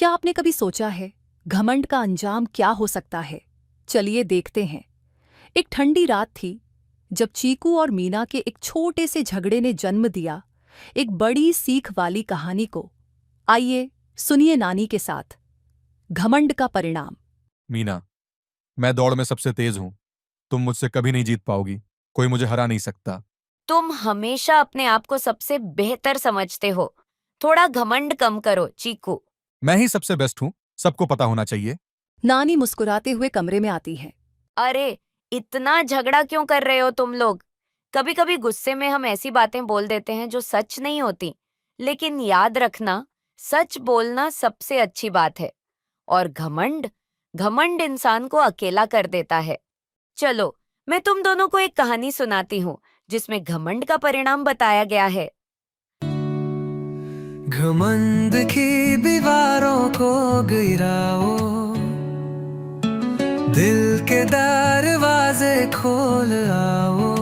क्या आपने कभी सोचा है घमंड का अंजाम क्या हो सकता है? चलिए देखते हैं। एक ठंडी रात थी जब चीकू और मीना के एक छोटे से झगड़े ने जन्म दिया एक बड़ी सीख वाली कहानी को। आइए सुनिए नानी के साथ घमंड का परिणाम। मीना, मैं दौड़ में सबसे तेज हूं। तुम मुझसे कभी नहीं जीत पाओगी। कोई मुझे हरा नहीं सकता। तुम हमेशा अपने आप को सबसे बेहतर समझते हो। थोड़ा घमंड कम करो चीकू। मैं ही सबसे बेस्ट हूं, सबको पता होना चाहिए। नानी मुस्कुराते हुए कमरे में आती है। अरे, इतना झगड़ा क्यों कर रहे हो तुम लोग? कभी कभी गुस्से में हम ऐसी बातें बोल देते हैं जो सच नहीं होती, लेकिन याद रखना, सच बोलना सबसे अच्छी बात है। और घमंड घमंड इंसान को अकेला कर देता है। चलो, मैं तुम दोनों को एक कहानी सुनाती हूँ जिसमें घमंड का परिणाम बताया गया है। घमंड की दीवारों को गिराओ, दिल के दरवाजे खोल आओ,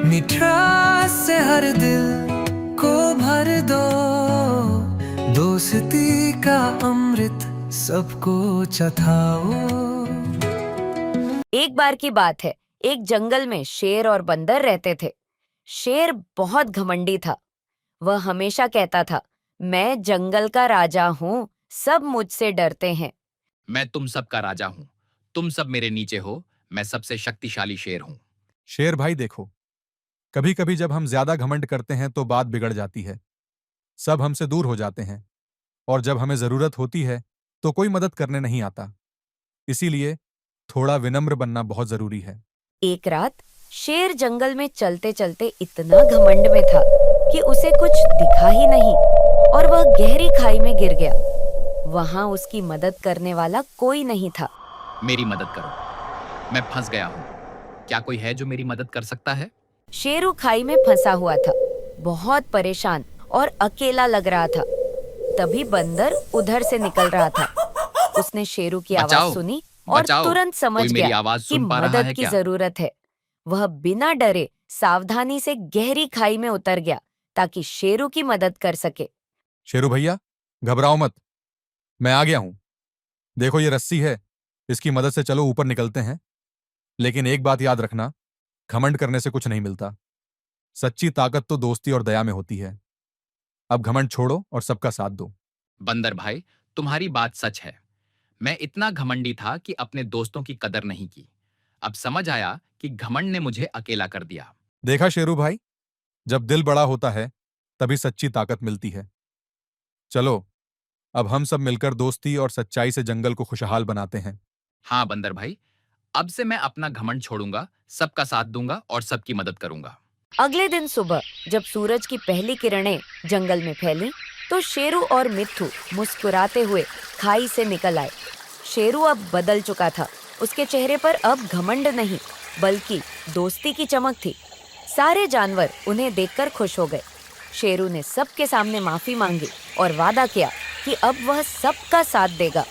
मिठास से हर दिल को भर दो, दोस्ती का अमृत सबको चखाओ। एक बार की बात है, एक जंगल में शेर और बंदर रहते थे। शेर बहुत घमंडी था। वह हमेशा कहता था, मैं जंगल का राजा हूँ, सब मुझसे डरते हैं। मैं तुम सब का राजा हूं, तुम सब मेरे नीचे हो, मैं सबसे शक्तिशाली शेर हूं। शेर भाई देखो, कभी कभी जब हम ज्यादा घमंड करते हैं तो बात बिगड़ जाती है। सब हमसे दूर हो जाते हैं और जब हमें जरूरत होती है तो कोई मदद करने नहीं आता। इसीलिए थोड़ा विनम्र बनना बहुत जरूरी है। एक रात शेर जंगल में चलते चलते इतना घमंड में था कि उसे कुछ दिखा ही नहीं और वह गहरी खाई में गिर गया। वहां उसकी मदद करने वाला कोई नहीं था। मेरी मदद करो, मैं फंस गया हूं। क्या कोई है जो मेरी मदद कर सकता है? शेरू खाई में फंसा हुआ था, बहुत परेशान और अकेला लग रहा था। तभी बंदर उधर से निकल रहा था। उसने शेरू की आवाज बचाओ, सुनी और बचाओ, तुरंत समझ कोई मेरी गया आवाज कि सुन पा रहा मदद है की क्या? जरूरत है। वह बिना डरे सावधानी से गहरी खाई में उतर गया ताकि शेरू की मदद कर सके। शेरू भैया, घबराओ मत, मैं आ गया हूं। देखो ये रस्सी है, इसकी मदद से चलो ऊपर निकलते हैं। लेकिन एक बात याद रखना, घमंड करने से कुछ नहीं मिलता। सच्ची ताकत तो दोस्ती और दया में होती है। अब घमंड छोड़ो और सबका साथ दो। बंदर भाई, तुम्हारी बात सच है। मैं इतना घमंडी था कि अपने दोस्तों की कदर नहीं की। अब समझ आया कि घमंड ने मुझे अकेला कर दिया। देखा शेरू भाई, जब दिल बड़ा होता है तभी सच्ची ताकत मिलती है। चलो, अब हम सब मिलकर दोस्ती और सच्चाई से जंगल को खुशहाल बनाते हैं। हाँ बंदर भाई, अब से मैं अपना घमंड छोड़ूंगा, सबका साथ दूंगा और सबकी मदद करूंगा। अगले दिन सुबह जब सूरज की पहली किरणें जंगल में फैली तो शेरू और मिट्ठू मुस्कुराते हुए खाई से निकल आए। शेरू अब बदल चुका था। उसके चेहरे पर अब घमंड नहीं बल्कि दोस्ती की चमक थी। सारे जानवर उन्हें देखकर खुश हो गए। शेरू ने सबके सामने माफी मांगी और वादा किया कि अब वह सबका साथ देगा,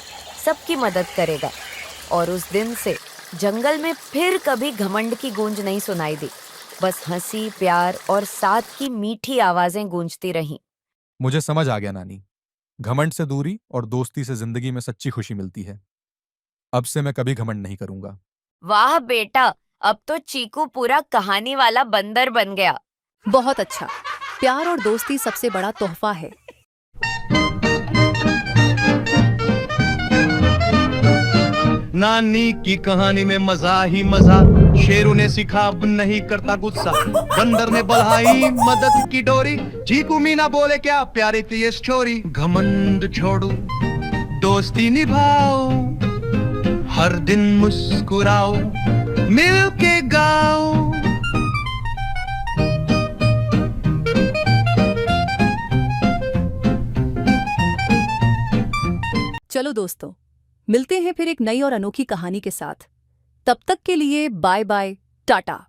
सबकी मदद करेगा। और उस दिन से जंगल में फिर कभी घमंड की गूंज नहीं सुनाई दी। बस हंसी, प्यार और साथ की मीठी आवाजें गूंजती रहीं। मुझे समझ आ गया नानी, घमंड से दूरी और दोस्ती से जिंदगी में सच्ची खुशी मिलती है। अब से मैं कभी घमंड नहीं करूंगा। वाह बेटा, अब तो चीकू पूरा कहानी वाला बंदर बन गया। बहुत अच्छा। प्यार और दोस्ती सबसे बड़ा तोहफा है। नानी की कहानी में मजा ही मजा। शेरू ने सीखा अब नहीं करता गुस्सा, बंदर ने बढ़ाई मदद की डोरी। चीकू मीना बोले क्या प्यारी थी ये स्टोरी। घमंड छोड़ो, दोस्ती निभाओ, हर दिन मुस्कुराओ, मिल के गाओ। चलो दोस्तों, मिलते हैं फिर एक नई और अनोखी कहानी के साथ। तब तक के लिए बाय बाय, टाटा।